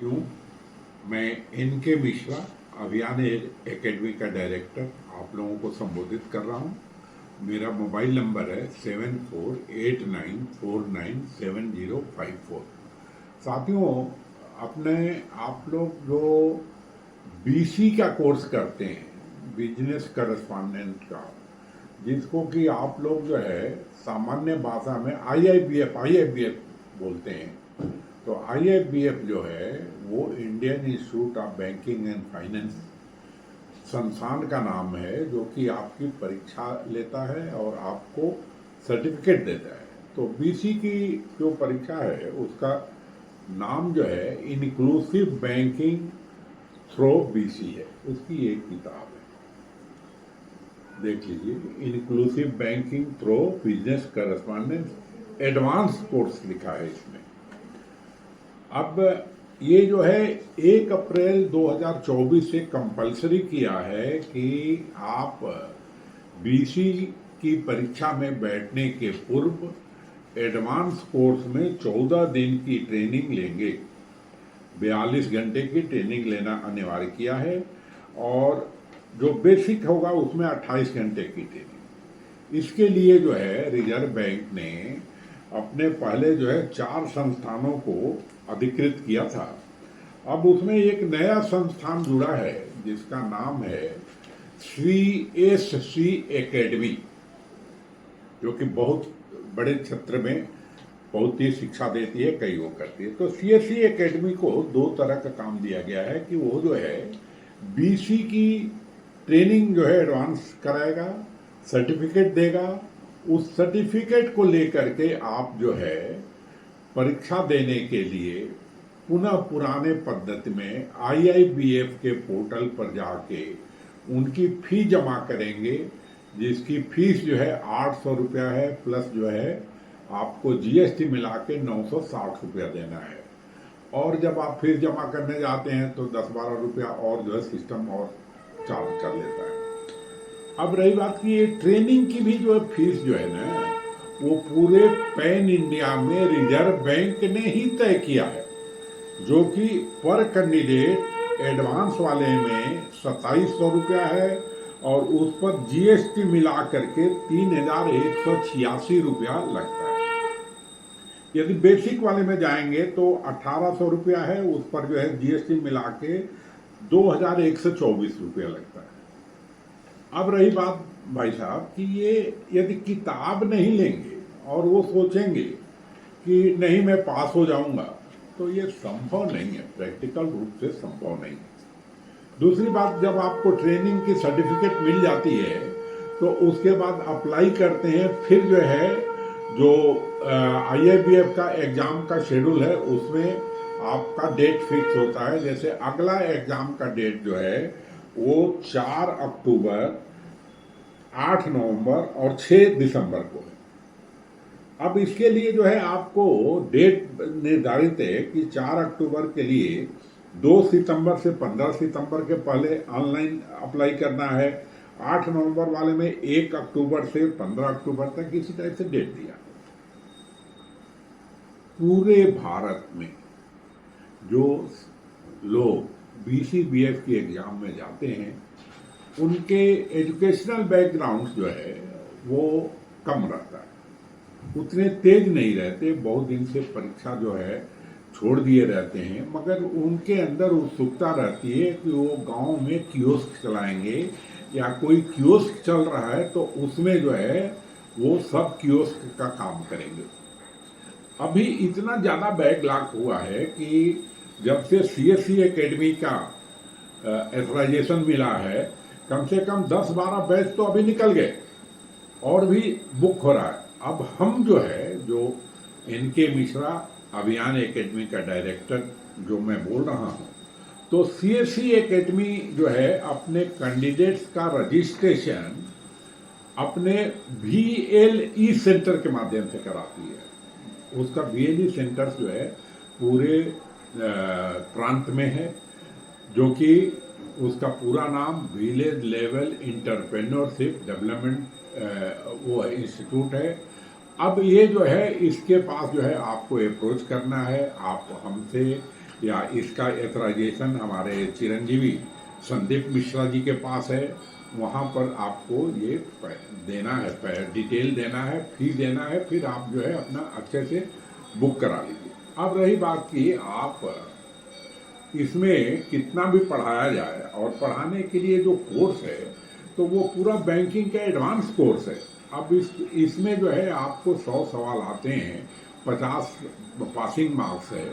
क्यों? मैं इनके मिश्रा अभियान एकेडमी का डायरेक्टर आप लोगों को संबोधित कर रहा हूँ। मेरा मोबाइल नंबर है 7489497054। साथियों, अपने आप लोग जो बीसी का कोर्स करते हैं, बिजनेस करस्पॉन्डेंट का, जिसको कि आप लोग जो है सामान्य भाषा में आईआईबीएफ बोलते हैं। तो आईआईबीएफ जो है वो Indian institute of banking and finance संस्थान का नाम है, जो कि आपकी परीक्षा लेता है और आपको सर्टिफिकेट देता है। तो बीसी की जो परीक्षा है उसका नाम जो है इंक्लूसिव बैंकिंग थ्रो बीसी है। उसकी एक किताब है, देख लीजिए, inclusive banking through business correspondence advance course लिखा है इसमें। अब ये जो है 1 अप्रैल 2024 से कंपलसरी किया है कि आप बीसी की परीक्षा में बैठने के पूर्व एडवांस कोर्स में 14 दिन की ट्रेनिंग लेंगे। 42 घंटे की ट्रेनिंग लेना अनिवार्य किया है और जो बेसिक होगा उसमें 28 घंटे की ट्रेनिंग। इसके लिए जो है रिजर्व बैंक ने अपने पहले जो है 4 संस्थानों को अधिकृत किया था। अब उसमें एक नया संस्थान जुड़ा है जिसका नाम है CSC एकेडमी, जो कि बहुत बड़े क्षेत्र में बहुत ही शिक्षा देती है, कई वो करती है। तो CSC एकेडमी को 2 तरह का काम दिया गया है कि वो जो है बीसी की ट्रेनिंग जो है एडवांस कराएगा, सर्टिफिकेट देगा। उस सर्टिफिकेट को लेकर के आप जो है परीक्षा देने के लिए पुनः पुराने पद्धति में आईआईबीएफ के पोर्टल पर जाके उनकी फी जमा करेंगे, जिसकी फीस जो है 800 रुपया है, प्लस जो है आपको जीएसटी मिला के 960 रुपया देना है। और जब आप फिर जमा करने जाते हैं तो 10-12 रुपया और जो है सिस्टम और चार्ज कर लेता है। अब रही बात की ये ट्रेनिंग की भी जो है फीस जो है ना, वो पूरे पैन इंडिया में रिजर्व बैंक ने ही तय किया है, जो कि पर कैंडिडेट एडवांस वाले में 2700 रुपया है और उस पर जीएसटी मिला करके 3186 रुपया लगता है। यदि बेसिक वाले में जाएंगे तो 1800 रुपया है, उस पर जो है जीएसटी मिला के 2124 रुपया लगता है। अब रही बात भाई साहब कि ये यदि किताब नहीं लेंगे और वो सोचेंगे कि नहीं मैं पास हो जाऊंगा, तो ये संभव नहीं है, प्रैक्टिकल रूप से संभव नहीं है। दूसरी बात, जब आपको ट्रेनिंग की सर्टिफिकेट मिल जाती है तो उसके बाद अप्लाई करते हैं, फिर जो है जो आईआईबीएफ का एग्जाम का शेड्यूल है उसमें आपका डेट फिक्स होता है। जैसे अगला एग्जाम का डेट जो है वो 4 अक्टूबर, 8 नवंबर और 6 दिसंबर को है। अब इसके लिए जो है आपको डेट निर्धारित है कि 4 अक्टूबर के लिए 2 सितंबर से 15 सितंबर के पहले ऑनलाइन अप्लाई करना है। 8 नवंबर वाले में 1 अक्टूबर से 15 अक्टूबर तक इसी टाइप से डेट दिया। पूरे भारत में जो लोग बीसीबीएफ की एग्जाम में जाते हैं उनके एजुकेशनल बैकग्राउंड जो है वो कम रहता है, उतने तेज नहीं रहते, बहुत दिन से परीक्षा जो है छोड़ दिए रहते हैं, मगर उनके अंदर उत्सुकता रहती है कि वो गांव में कियोस्क चलाएंगे या कोई कियोस्क चल रहा है तो उसमें जो है वो सब कियोस्क का काम करेंगे। अभी इतना ज़्यादा बैकलॉग हुआ है कि जब से सीएससी एकेडमी का एथोराइजेशन मिला है, कम से कम 10-12 बैच तो अभी निकल गए और भी बुक हो रहा है। अब हम जो है जो इनके मिश्रा अभियान एकेडमी का डायरेक्टर जो मैं बोल रहा हूँ, तो सीएससी एकेडमी जो है अपने कैंडिडेट्स का रजिस्ट्रेशन अपने VLE सेंटर के माध्यम से कराती है। उसका VLE सेंटर जो है पूरे प्रांत में है, जो कि उसका पूरा नाम विलेज लेवल इंटरप्रेन्योरशिप डेवलपमेंट वो इंस्टीट्यूट है। अब ये जो है इसके पास जो है आपको अप्रोच करना है, आप हमसे या इसका एथराइजेशन हमारे चिरंजीवी संदीप मिश्रा जी के पास है। वहाँ पर आपको ये देना है, डिटेल देना है, फी देना है, फिर आप जो है अपना अच्छे से बुक करा लीजिए। अब रही बात की आप इसमें कितना भी पढ़ाया जाए, और पढ़ाने के लिए जो कोर्स है तो वो पूरा बैंकिंग का एडवांस कोर्स है। अब इसमें जो है आपको 100 सवाल आते हैं, 50 पासिंग मार्क्स है,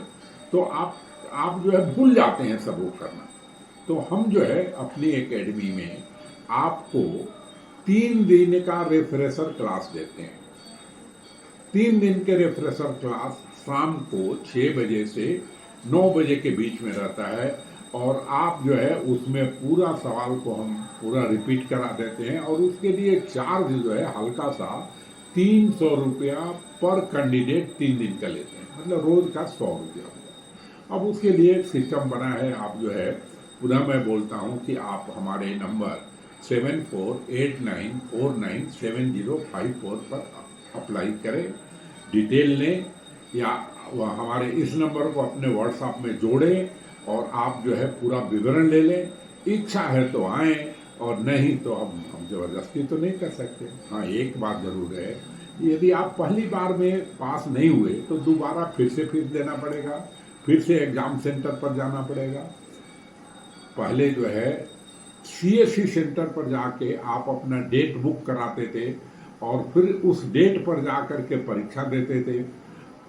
तो आप जो है भूल जाते हैं सब वो करना। तो हम जो है अपनी एकेडमी में आपको 3 दिन का रिफ्रेशर क्लास देते हैं। 3 दिन के रिफ्रेशर क्लास शाम को 6 बजे से 9 बजे के बीच में रहता है, और आप जो है उसमें पूरा सवाल को हम पूरा रिपीट करा देते हैं, और उसके लिए चार्ज जो है हल्का सा 300 रुपया पर कैंडिडेट 3 दिन का लेते हैं, मतलब रोज का 100 रुपया। अब उसके लिए एक सिस्टम बना है। आप जो है पुनः मैं बोलता हूँ कि आप हमारे नंबर 7489497054 पर अप्लाई करें, डिटेल लें, या हमारे इस नंबर को अपने व्हाट्सएप में जोड़ें, और आप जो है पूरा विवरण ले लें। इच्छा है तो आएँ, और नहीं तो हम जबरदस्ती तो नहीं कर सकते। हाँ, एक बात जरूर है, यदि आप पहली बार में पास नहीं हुए तो दोबारा फिर से फीस देना पड़ेगा, फिर से एग्जाम सेंटर पर जाना पड़ेगा। पहले जो है CSC सेंटर पर जाके आप अपना डेट बुक कराते थे, और फिर उस डेट पर जा कर के परीक्षा देते थे।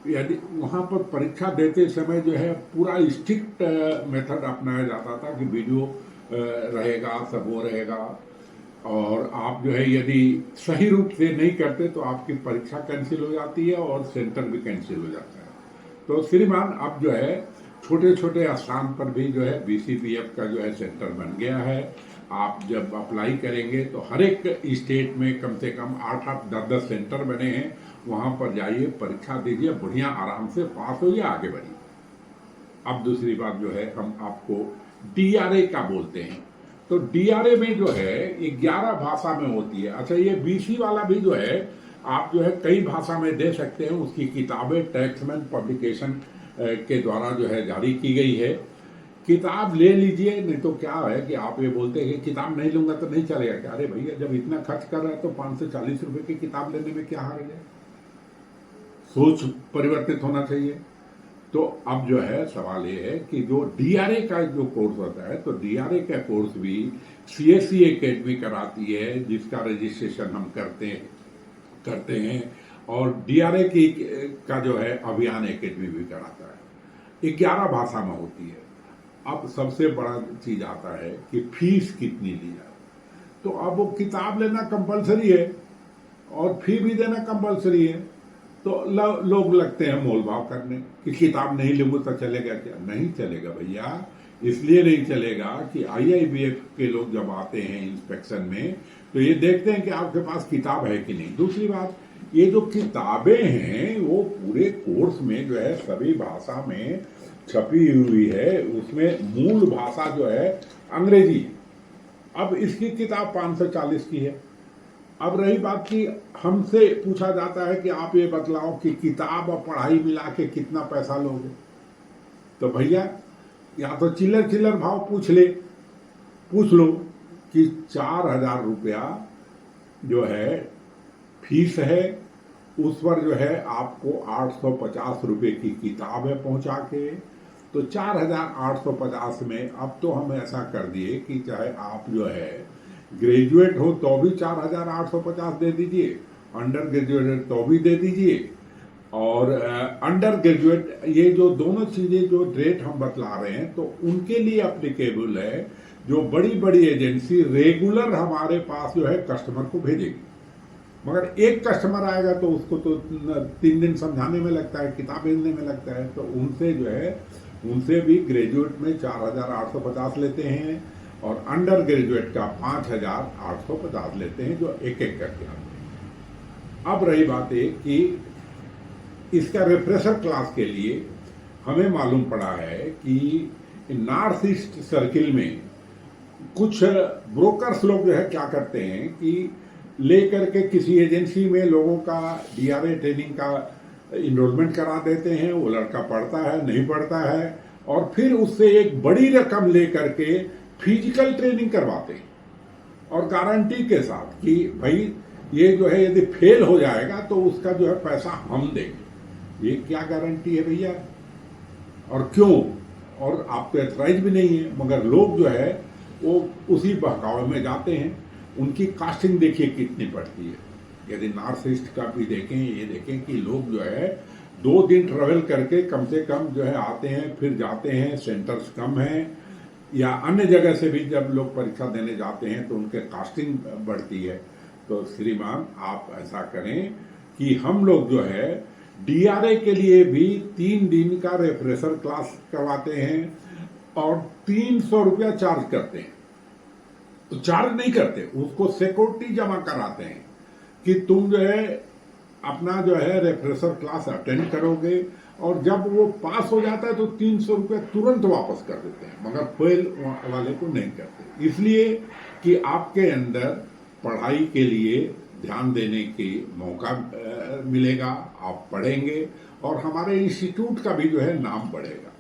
यदि वहाँ पर परीक्षा देते समय जो है पूरा स्ट्रिक्ट मेथड अपनाया जाता था कि वीडियो रहेगा, सब वो रहेगा, और आप जो है यदि सही रूप से नहीं करते तो आपकी परीक्षा कैंसिल हो जाती है, और सेंटर भी कैंसिल हो जाता है। तो श्रीमान अब जो है छोटे छोटे स्थान पर भी जो है BCPF का जो है सेंटर बन गया है। आप जब अप्लाई करेंगे तो हर एक स्टेट में कम से कम 8-8, 10-10 सेंटर बने हैं। वहाँ पर जाइए, परीक्षा दीजिए, बढ़िया आराम से पास होइए, आगे बढ़िए। अब दूसरी बात जो है हम आपको DRA का बोलते हैं। तो DRA में जो है 11 भाषा में होती है। अच्छा, ये BC वाला भी जो है आप जो है कई भाषा में दे सकते हैं। उसकी किताबें टैक्समैन पब्लिकेशन के द्वारा जो है जारी की गई है। किताब ले लीजिए, नहीं तो क्या है कि आप ये बोलते हैं कि किताब नहीं लूंगा तो नहीं चलेगा क्या? अरे भैया, जब इतना खर्च कर रहा है तो 540 रुपए की किताब लेने में क्या हर्ज है? सोच परिवर्तित होना चाहिए। तो अब जो है सवाल ये है कि जो DRA का जो कोर्स होता है, तो DRA का कोर्स भी CSC एकेडमी कराती है, जिसका रजिस्ट्रेशन हम करते हैं, और DRA का जो है अभियान एकेडमी भी कराता है। 11 भाषा में होती है। अब सबसे बड़ा चीज आता है कि फीस कितनी ली जाए। तो अब वो किताब लेना कंपलसरी है, और फी भी देना कंपलसरी है। तो लोग लगते हैं मोल भाव करने कि किताब नहीं लूंगा तो चलेगा क्या? नहीं चलेगा भैया। इसलिए नहीं चलेगा कि IIBF के लोग जब आते हैं इंस्पेक्शन में, तो ये देखते हैं कि आपके पास किताब है कि नहीं। दूसरी बात, ये जो किताबें हैं वो पूरे कोर्स में जो है सभी भाषा में छपी हुई है। उसमें मूल भाषा जो है अंग्रेजी। अब इसकी किताब 540 की है। अब रही बात की, हमसे पूछा जाता है कि आप ये बतलाओ कि किताब और पढ़ाई मिला के कितना पैसा लोगे। तो भैया, या तो चिल्लर भाव पूछ लो कि 4000 रुपया जो है फीस है, उस पर जो है आपको 850 रुपये की किताब है पहुंचा के। तो 4850 में अब तो हम ऐसा कर दिए कि चाहे आप जो है ग्रेजुएट हो तो भी 4850 दे दीजिए, अंडर ग्रेजुएट तो भी दे दीजिए, और अंडर ग्रेजुएट, ये जो दोनों चीजें जो रेट हम बतला रहे हैं तो उनके लिए अप्लीकेबल है। जो बड़ी बड़ी एजेंसी रेगुलर हमारे पास जो है कस्टमर को भेजेगी, मगर एक कस्टमर आएगा तो उसको तो 3 दिन समझाने में लगता है, किताब भेजने में लगता है। तो उनसे जो है, उनसे भी ग्रेजुएट में 4850 लेते हैं, और अंडर ग्रेजुएट का 5850 लेते हैं, जो एक एक करके आते हैं। अब रही बात है कि इसका रिफ्रेशर क्लास के लिए हमें मालूम पड़ा है कि नॉर्थ ईस्ट सर्किल में कुछ ब्रोकर्स लोग जो है क्या करते हैं कि लेकर के किसी एजेंसी में लोगों का DRA ट्रेनिंग का इनरोलमेंट करा देते हैं। वो लड़का पढ़ता है, नहीं पढ़ता है, और फिर उससे एक बड़ी रकम लेकर के फिजिकल ट्रेनिंग करवाते हैं और गारंटी के साथ कि भाई ये जो है यदि फेल हो जाएगा तो उसका जो है पैसा हम देंगे। ये क्या गारंटी है भैया, और क्यों? और आपको एथराइज भी नहीं है, मगर लोग जो है वो उसी बहकावे में जाते हैं। उनकी कास्टिंग देखिए कितनी पड़ती है। यदि नॉर्थ ईस्ट का भी देखें, ये देखें कि लोग जो है 2 दिन ट्रेवल करके कम से कम जो है आते हैं, फिर जाते हैं, सेंटर्स कम हैं, या अन्य जगह से भी जब लोग परीक्षा देने जाते हैं तो उनके कास्टिंग बढ़ती है। तो श्रीमान आप ऐसा करें कि हम लोग जो है डीआरए के लिए भी 3 दिन का रेफ्रेशर क्लास करवाते हैं और 300 रुपया चार्ज करते हैं। तो चार्ज नहीं करते, उसको सिक्योरिटी जमा कराते हैं कि तुम जो है अपना जो है रेफ्रेशर क्लास अटेंड करोगे, और जब वो पास हो जाता है तो 300 रुपया तुरंत वापस कर देते हैं, मगर फेल वाले को नहीं करते। इसलिए कि आपके अंदर पढ़ाई के लिए ध्यान देने की मौका मिलेगा, आप पढ़ेंगे और हमारे इंस्टीट्यूट का भी जो है नाम बढ़ेगा।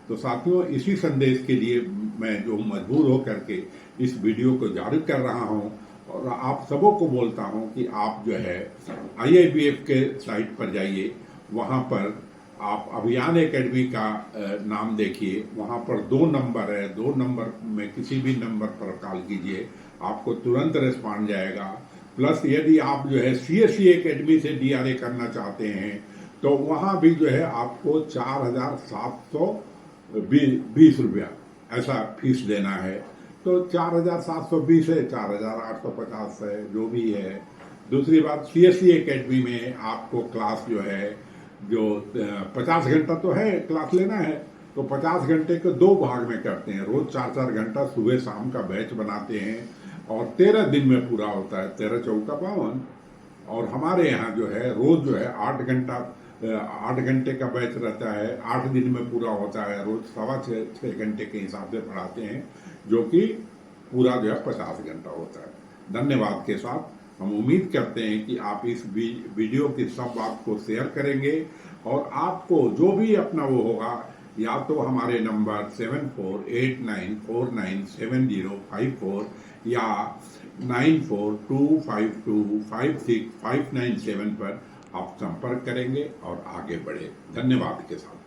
तो साथियों, इसी संदेश के लिए मैं जो मजबूर होकर के इस वीडियो को जारी कर रहा हूं, और आप सबों को बोलता हूं कि आप जो है IIBF के साइट पर जाइए, वहां पर आप अभियान एकेडमी का नाम देखिए, वहां पर 2 नंबर है, 2 नंबर में किसी भी नंबर पर कॉल कीजिए, आपको तुरंत रिस्पॉन्ड जाएगा। प्लस यदि आप जो है CSE एकेडमी से DRA करना चाहते हैं तो वहां भी जो है आपको 4,720 रुपया ऐसा फीस देना है। तो 4,720 है, 4,850 है, जो भी है। दूसरी बात, CSE एकेडमी में आपको क्लास जो है जो 50 घंटा तो है क्लास लेना है, तो 50 घंटे को 2 भाग में करते हैं। रोज 4-4 घंटा सुबह शाम का बैच बनाते हैं और 13 दिन में पूरा होता है, 13 चौका 52। और हमारे यहाँ जो है रोज जो है 8 घंटे का बैच रहता है, 8 दिन में पूरा होता है। रोज 6.25 घंटे के हिसाब से पढ़ाते हैं, जो कि पूरा जो है 50 घंटा होता है। धन्यवाद के साथ हम उम्मीद करते हैं कि आप इस वीडियो की सब बात को शेयर करेंगे, और आपको जो भी अपना वो होगा, या तो हमारे नंबर 7489497054 या 9425256597 पर आप संपर्क करेंगे और आगे बढ़े। धन्यवाद के साथ।